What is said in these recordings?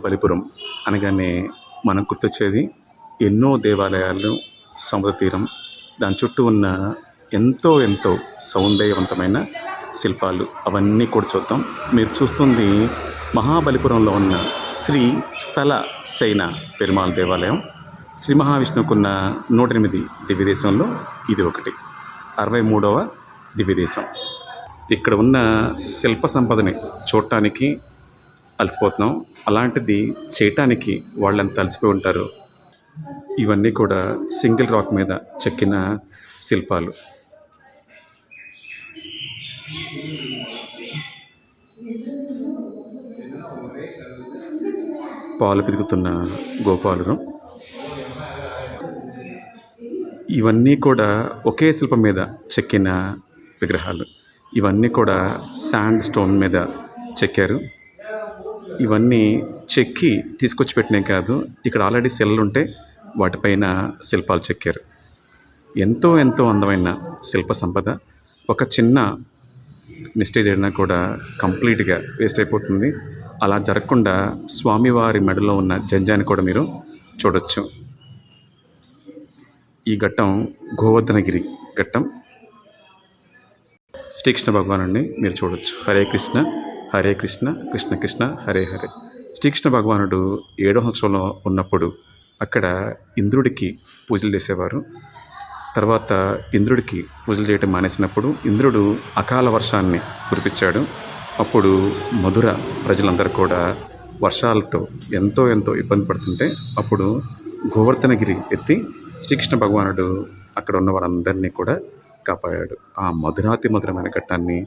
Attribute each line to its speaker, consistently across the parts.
Speaker 1: మహాబలిపురం అనగానే మనకు గుర్తొచ్చేది ఎన్నో దేవాలయాలు, సముద్ర తీరం, దాని చుట్టూ ఉన్న ఎంతో ఎంతో సౌందర్యవంతమైన శిల్పాలు అవన్నీ కూడా చూద్దాం. మీరు చూస్తుంది మహాబలిపురంలో ఉన్న శ్రీ స్థల శయన పెరుమాళ్ దేవాలయం. శ్రీ మహావిష్ణువుకున్న 108 దివ్యదేశంలో ఇది ఒకటి, 63వ దివ్యదేశం. ఇక్కడ ఉన్న శిల్ప సంపదని చూడటానికి అలసిపోతున్నాం, అలాంటిది చేయటానికి వాళ్ళంతా అలసిపోయి ఉంటారు. ఇవన్నీ కూడా సింగిల్ రాక్ మీద చెక్కిన శిల్పాలు. పాలు పితుకుతున్న గోపాలురు. ఇవన్నీ కూడా ఒకే శిల్పం మీద చెక్కిన విగ్రహాలు. ఇవన్నీ కూడా శాండ్ స్టోన్ మీద చెక్కారు. ఇవన్నీ చెక్కి తీసుకొచ్చి పెట్టినవి కాదు, ఇక్కడ ఆల్రెడీ సెల్లు ఉంటే వాటిపైన శిల్పాలు చెక్కారు. ఎంతో ఎంతో అందమైన శిల్ప సంపద. ఒక చిన్న మిస్టేక్ అయినా కూడా కంప్లీట్గా వేస్ట్ అయిపోతుంది. అలా జరగకుండా స్వామివారి మెడలో ఉన్న జంజాన్ని కూడా మీరు చూడొచ్చు. ఈ ఘట్టం గోవర్ధనగిరి ఘట్టం. శ్రీకృష్ణ భగవానుడిని మీరు చూడొచ్చు. హరే కృష్ణ హరే కృష్ణ కృష్ణ కృష్ణ హరే హరే. శ్రీకృష్ణ భగవానుడు 7వ సంవత్సరంలో ఉన్నప్పుడు అక్కడ ఇంద్రుడికి పూజలు చేసేవారు. తర్వాత ఇంద్రుడికి పూజలు చేయటం మానేసినప్పుడు ఇంద్రుడు అకాల వర్షాన్ని కురిపించాడు. అప్పుడు మధుర ప్రజలందరూ కూడా వర్షాలతో ఎంతో ఎంతో ఇబ్బంది పడుతుంటే అప్పుడు గోవర్ధనగిరి ఎత్తి శ్రీకృష్ణ భగవానుడు అక్కడ ఉన్న వారందరినీ కూడా కాపాడాడు. ఆ మధురాతి మధురమైన ఘట్టాన్ని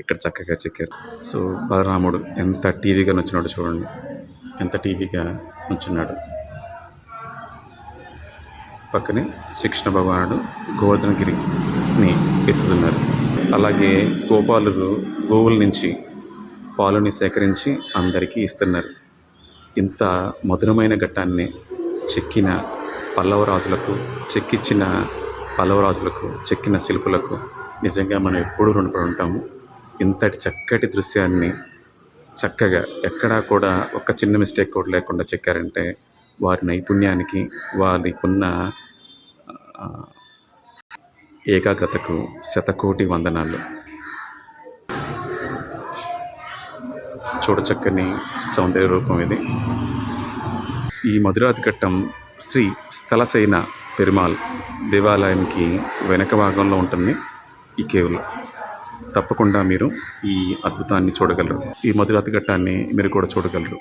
Speaker 1: ఇక్కడ చక్కగా చెక్కారు. సో బలరాముడు ఎంత టీవీగా నుంచున్నాడు చూడండి, ఎంత టీవీగా నుంచున్నాడు. పక్కనే శ్రీకృష్ణ భగవానుడు గోవర్ధనగిరిని ఎత్తుతున్నారు. అలాగే గోపాలురు గోవుల నుంచి పాలుని సేకరించి అందరికీ ఇస్తున్నారు. ఇంత మధురమైన ఘట్టాన్ని చెక్కిన పల్లవరాజులకు, చెక్కిచ్చిన పల్లవరాజులకు, చెక్కిన శిల్పులకు నిజంగా మనం ఎప్పుడూ రుణపడి ఉంటాము. ఇంతటి చక్కటి దృశ్యాన్ని చక్కగా ఎక్కడా కూడా ఒక చిన్న మిస్టేక్ కూడా లేకుండా చెక్కారంటే వారి నైపుణ్యానికి, వారికున్న ఏకాగ్రతకు శతకోటి వందనాలు. చూడచక్కని సౌందర్య రూపం ఇది. ఈ మధురాతి ఘట్టం శ్రీ స్థల శయన పెరుమాళ్ దేవాలయానికి వెనక భాగంలో ఉంటుంది ఈ కేవ్లో. తప్పకుండా మీరు ఈ అద్భుతాన్ని చూడగలరు. ఈ మధురాతి ఘట్టాన్ని మీరు కూడా చూడగలరు.